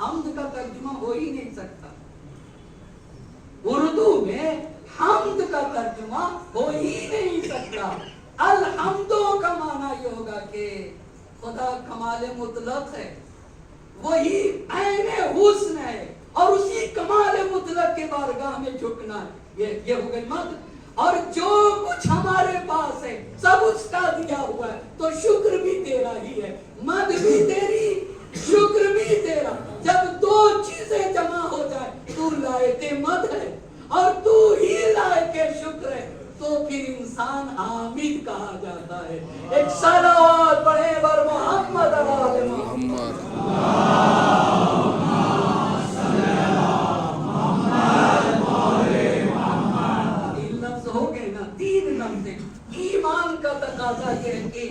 حمد کا ترجمہ ہو ہی نہیں سکتا. اردو میں حمد کا ترجمہ ہو ہی نہیں سکتا. الحمدو کا معنی یہ ہوگا کہ خدا کمال مطلق ہے, وہی عین حسن ہے, اور اسی کمال مطلق کے بارگاہ میں جھکنا ہے. یہ ہو گئی مد. اور جو کچھ ہمارے پاس ہے سب اس کا دیا ہوا ہے, تو شکر بھی تیرا ہی ہے, مد بھی تیری, شکر بھی تیرا. جب دو چیزیں جمع ہو جائے تو لائق مد ہے اور تو ہی لائق شکر ہے, تو پھر انسان حامد کہا جاتا ہے. ایک صلوات پڑھے بر محمد آل محمد. تین لفظ ہو گئے نا, تین لفظ. ایمان کا تقاضا یہ ہے کہ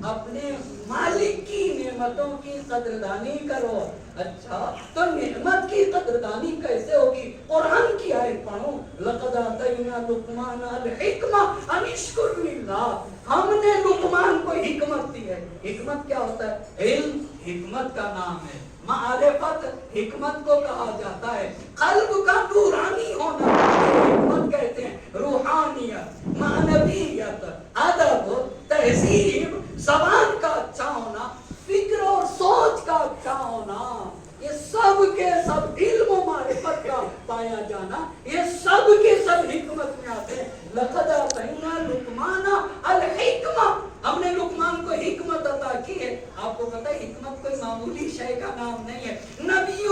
اپنے مالک کی نعمتوں کی قدردانی کرو. اچھا, تو نعمت کی قدردانی کیسے ہوگی؟ قرآن کی آیت پڑھو. لقد آتینا لقمان الحکمہ ان اشکر للہ. ہم نے لقمان کو حکمت دی ہے. حکمت کیا ہوتا ہے؟ علم حکمت کا نام ہے. معرفت حکمت کو کہا جاتا ہے. قلب کا نورانی ہونا حکمت کہتے ہیں. روحانیت, معنویت, ادب, تہذیب, زبان کا اچھا ہونا, فکر اور سوچ کا اچھا ہونا, یہ سب کے سب علم و معرفت کا پایا جانا, یہ سب کے سب حکمت میں آتے ہیں. لقد آتینا لقمان الحکمہ, ہم نے لقمان کو حکمت عطا کی ہے. آپ کو پتہ ہے حکمت کوئی معمولی شے کا نام نہیں ہے. نبی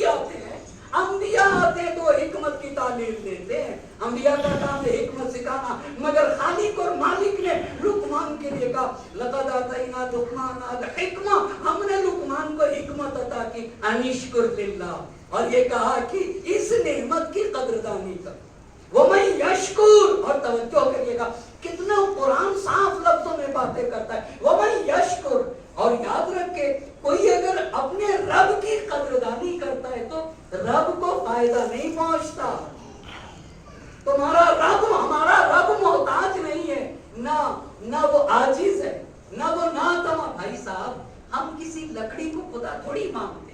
آتے ہیں, انبیاء آتے ہیں تو حکمت کی تعلیم دیتے ہیں. انبیاء کا کام ہے حکمت سکھانا, مگر خالق اور مالک نے لقمان کے لیے کہا لقد آتینا لقمان الحکمہ, ہم نے لقمان کو حکمت عطا کی ان اشکر للہ, اور یہ کہا کہ اس نعمت کی قدردانی کر. وَمَن یشکر, اور توجہ کریے گا کتنا قرآن صاف لفظوں میں باتیں کرتا ہے. وَمَن یشکر, اور یاد رکھے کوئی اگر اپنے رب کی قدردانی کرتا ہے تو رب کو فائدہ نہیں پہنچتا. تمہارا رب, ہمارا رب محتاج نہیں ہے, نہ وہ عاجز ہے, نہ وہ ناتما. بھائی صاحب, ہم کسی لکڑی کو خدا تھوڑی مانتے,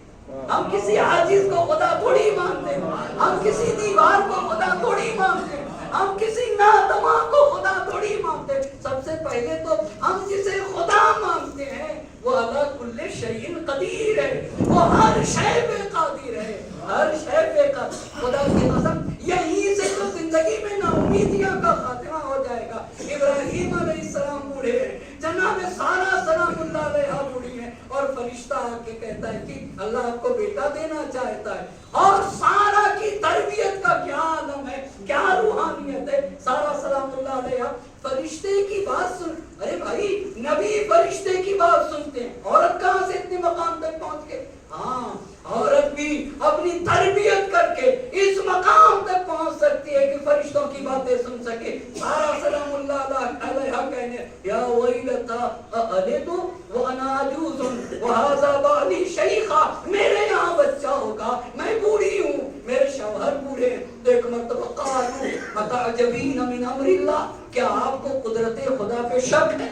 ہم کسی عاجز کو خدا تھوڑی مانتے, ہم کسی دیوار کو خدا تھوڑی مانتے, ہم کسی ناتما کو خدا تھوڑی مانتے. سب سے پہلے تو ہم جسے خدا مانتے ہیں وہ اللہ کل شیء قدیر ہے, وہ ہر شے پہ قادر ہے, ہر شے پہ قادر. خدا کی قسم یہیں سے تو زندگی میں نا امیدیاں کا خاتمہ ہو جائے گا. ابراہیم علیہ السلام بوڑھے ہیں, جناب سارہ سلام اللہ علیہا بوڑھی ہے, اور فرشتہ آ کے کہتا ہے کہ اللہ آپ کو بیٹا دینا چاہتا ہے. اور سارہ کی تربیت کا کیا عالم ہے, کیا روحانیت ہے. سارہ سلام اللہ علیہا فرشتے کی بات سن, ارے بھائی نبی فرشتے کی بات سنتے ہیں, عورت کہاں سے اتنے مقام تک پہنچ گئے؟ ہاں, عورت بھی اپنی تربیت کر کے اس مقام تک پہنچ سکتی ہے کہ فرشتوں کی باتیں سن سکے. سارہ سلام اللہ علیہا کہنے یا ویلتا اَلِدُ وَأَنَا عَجُوزٌ وَهَذَا بَعْلِي شَيْخًا, میرے یہاں بچہ ہوگا, میں بوڑھی ہوں, میرے شوہر بوڑھے ہیں. تو ایک مرتبہ قالوا أَتَعْجَبِينَ مِنْ أَمْرِ اللَّهِ, کیا آپ کو قدرت خدا پہ شک ہے؟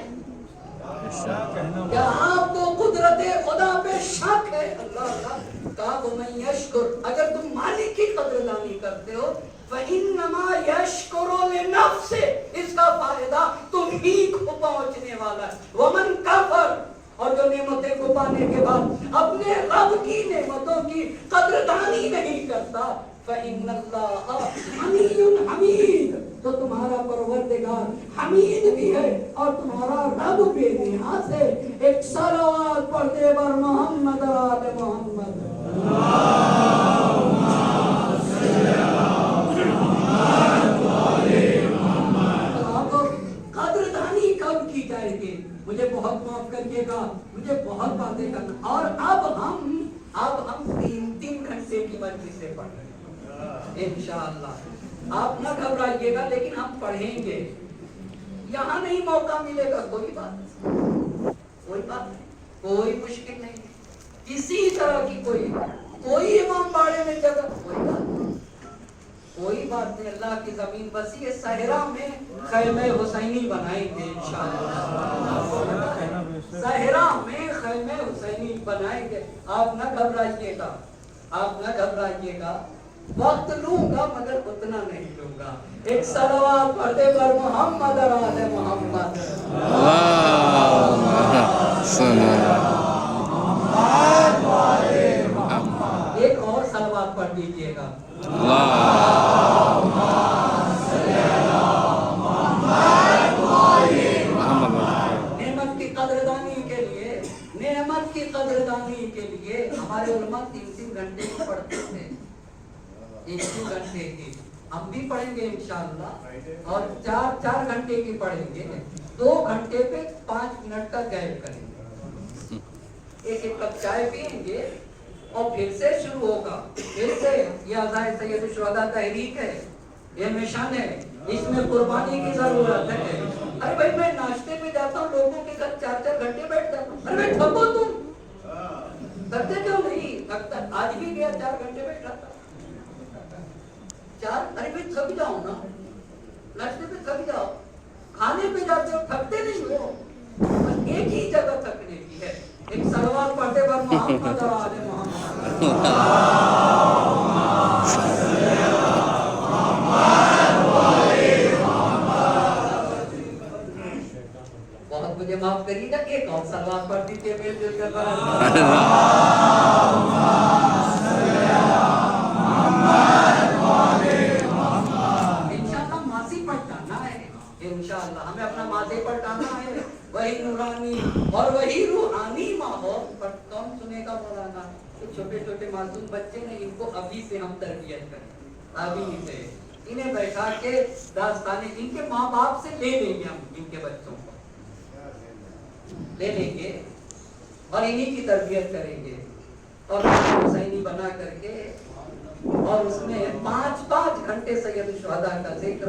کیا آپ کو قدرت خدا پہ شک ہے؟ اللہ کہا وَمَن یشکر, اگر تم مالک کی قدردانی کرتے ہو فَإِنَّمَا يَشْكُرُ لِنَفْسِهِ, اس کا فائدہ تم ہی کو پہنچنے والا ہے. وَمَن کَفَرَ, اور جو نعمتیں کو پانے کے بعد اپنے رب کی نعمتوں کی قدردانی نہیں کرتا فَإِنَّ اللَّهَ غَنِيٌّ حَمِيدٌ, تو تمہارا پروردگار حمید بھی ہے اور تمہارا رب بے نیاز ہے. ایک صلوات پڑھتے بر محمد آل محمد. قدردانی کب کی جائے گی؟ مجھے بہت معاف کریے گا, مجھے بہت باتیں کرنا. اور اب ہم 3 گھنٹے کی مجلس سے پڑھ رہے ہیں انشاءاللہ. آپ نہ گھبرائیے گا, لیکن ہم پڑھیں گے. یہاں نہیں موقع ملے گا, کوئی بات نہیں, کوئی مشکل نہیں, کسی طرح کی کوئی امام باڑے میں جگہ, کوئی بات نہیں. اللہ کی زمین وسیع ہے. صحرا میں خیمہ حسینی بنائیں گے انشاءاللہ, صحرا میں خیمہ حسینی بنائیں گے. آپ نہ گھبرائیے گا. آپ نہ گھبرائیے گا، وقت لوں گا مگر اتنا نہیں لوں گا. ایک صلوات پڑھتے پر محمد اور آل محمد. ایک اور صلوات پڑھ دیجئے گا. نعمت کی قدردانی کے لیے، نعمت کی قدردانی کے لیے ہمارے علماء 3 گھنٹے کی پڑھتے تھے. 3 گھنٹے کی ہم بھی پڑھیں گے انشاءاللہ، اور 4 گھنٹے کی پڑھیں گے. 2 گھنٹے پہ 5 منٹ کا گیپ کریں گے. ایک کپ چائے پئیں گے اور پھر سے شروع ہوگا. پھر سے یہ عزائے سید الشہداء تحریک ہے، یہ مشن ہے، اس میں قربانی کی ضرورت ہے. ارے بھائی میں ناشتے پہ جاتا ہوں لوگوں کے گھر 4 گھنٹے بیٹھ جاتا ہوں. ارے بھائی تھکو تم، تھکتے کیوں نہیں؟ تھکتا آج بھی گیا 4 گھنٹے بیٹھ جاتا. ارے بھائی تھک جاؤ نا، ناشتے پہ تھک جاؤ، کھانے پہ جاتے ہو تھکتے نہیں ہو. بس ایک ہی جگہ تھکنے کی ہے. ایک صلوات پڑھتے پر محمد اور آل محمد. بہت مجھے معاف کریے گا، ایک اور صلوات پڑھ دیجیے میل جل کر. انشاءاللہ ماضی پلٹانا ہے، انشاءاللہ ہمیں اپنا ماضی پلٹانا ہے. وہی نورانی اور وہی روحانی ماحول پر کون سنے گا مولانا؟ چھوٹے چھوٹے معصوم بچے نے، ان کو ابھی سے ہم تربیت کریں، ابھی سے انہیں بیٹھا کے داستانے ان کے ماں باپ سے لے لیں گے. ہم ان کے بچوں کو لے لیں گے اور انہی کی تربیت کریں گے، اور حسینی بنا کر کے، اور اس میں 5 گھنٹے سید الشہداء کا ذکر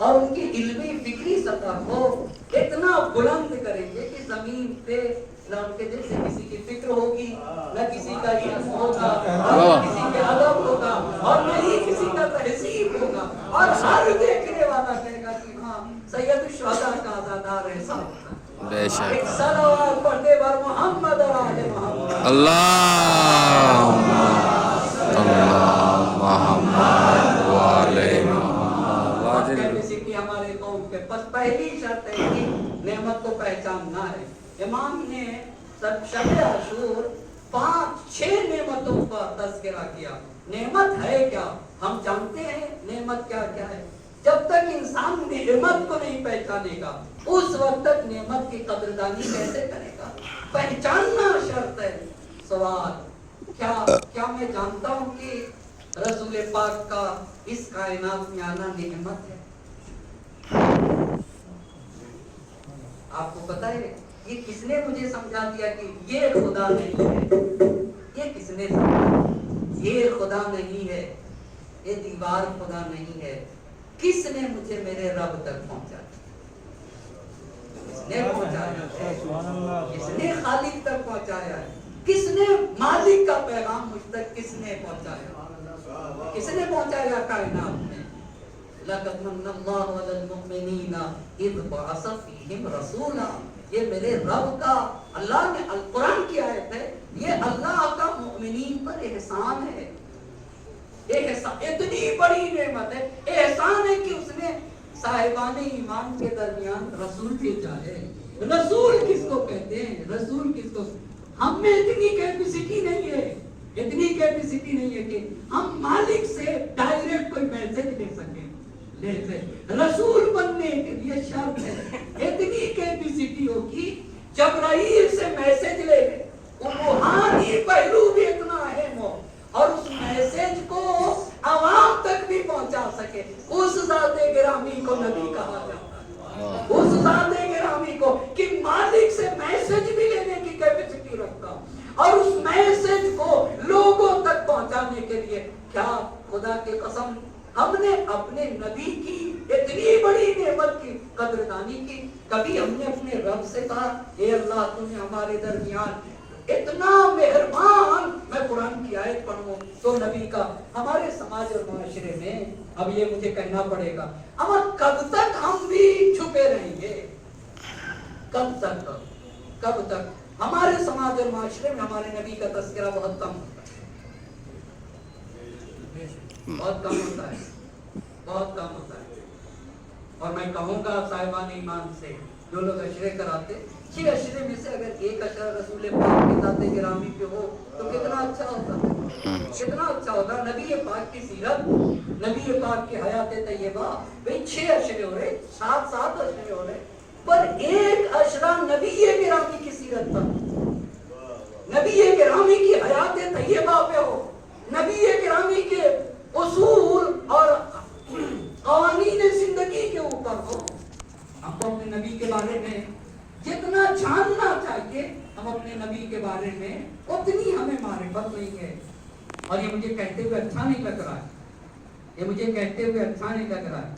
اور ان کی علمی فکری سطح کو اتنا بلند کریں گے کہ زمین پہ نہ ان کے دل سے کسی کی فکر ہوگی، نہ کسی کا علم ہوگا، نہ کسی کے ادب ہوگا، اور نہ ہی کسی کا تہذیب ہوگا. اور ہر دیکھنے والا کہے گا کہ ہاں سید الشہداء کا عزادار ایسا ہوتا. ایک صلوات پڑھتے بر محمد اور آل محمد. کیپیسٹی ہمارے قوم کے پس پہلی شرط ہے کہ نعمت کو پہچاننا ہے. امام نے شب عاشور 5-6 نعمتوں کا تذکرہ کیا. نعمت ہے کیا؟ ہم جانتے ہیں نعمت کیا کیا ہے. جب تک انسان نعمت کو نہیں پہچانے گا اس وقت تک نعمت کی قدردانی کیسے کرے گا؟ پہچاننا شرط ہے. سوال کیا میں جانتا ہوں کہ رسول پاک کا اس کائنات میں آنا نعمت ہے؟ آپ کو پتا ہے یہ کس نے مجھے سمجھا دیا کہ یہ خدا نہیں ہے؟ یہ کس نے سمجھا؟ یہ خدا نہیں ہے، یہ دیوار خدا نہیں ہے. کس نے مجھے میرے رب تک پہنچا؟ کس نے پہنچایا ہے؟ کس نے خالق تک پہنچایا ہے؟ کس نے مالک کا پیغام مجھ تک کس نے پہنچایا؟ کس نے پہنچایا کائنات میں؟ لَقَدْ مَنَّ اللَّهُ عَلَى الْمُؤْمِنِينَ إِذْ بَعَثَ فِيهِمْ رَسُولًا. یہ میرے رب کا، اللہ نے القرآن کی آیت ہے، یہ اللہ کا مؤمنین پر احسان ہے. اتنی بڑی نعمت ہے، احسان ہے کہ اس نے صاحبان ایمان کے درمیان رسول بھیجا ہے. رسول کس کو کہتے ہیں؟ رسول کس کو؟ ہم میں اتنی کیپیسٹی نہیں ہے، اتنی کیپیسٹی نہیں ہے کہ ہم مالک سے ڈائریکٹ کوئی میسج لے سکیں. رسول بننے کے لیے شرط ہے اتنی کیپیسٹی ہوگی جبرائیل سے میسج لے لے، روحانی پہلو بھی اتنا اہم ہو اور اس میسج کو عوام تک بھی پہنچا سکے. اس ذات گرامی کو نبی کہا جاتا ہے. اس ذات گرامی کو کہ مالک سے میسج بھی لینے کی کیپیسٹی رکھتا ہوں اور اس میسج کو لوگوں تک پہنچانے کے لیے. کیا خدا کی قسم ہم نے اپنے نبی کی اتنی بڑی نعمت کی قدردانی کی؟ کبھی ہم نے اپنے رب سے کہا اے اللہ تو نے ہمارے درمیان اتنا مہربان؟ میں قرآن کی آیت پڑھوں تو نبی کا ہمارے سماج اور معاشرے میں اب یہ مجھے کہنا پڑے گا، اما کب تک ہم بھی چھپے رہیں گے؟ کب تک ہمارے سماج اور معاشرے میں ہمارے نبی کا تذکرہ بہت کم ہوتا ہے. بہت کم ہوتا ہے، بہت کم ہوتا ہے۔ اور میں کہوں گا صاحبان ایمان سے جو لوگ اشرے کراتے، 6 اشرے میں سے اگر ایک اشرہ رسول پاک کے ذات گرامی پہ ہو تو کتنا اچھا ہوتا، کتنا اچھا ہوتا۔ نبی پاک کی سیرت، نبی پاک کی حیات طیبہ، بھئی 6 اشرے ہو رہے، 7 اشرے ہو رہے، پر ایک اشرہ نبی گرامی کی سیرت پر، نبی گرامی کی حیات طیبہ پہ ہو، نبی گرامی کے اصول اور قوانین زندگی کے اوپر ہو۔ ہم کو اپنے نبی کے بارے میں جتنا جاننا چاہیے، ہم اپنے نبی کے بارے میں اتنی ہمیں معرفت نہیں ہے۔ اور یہ مجھے کہتے ہوئے اچھا نہیں لگ رہا ہے، یہ مجھے کہتے ہوئے اچھا نہیں لگ رہا ہے،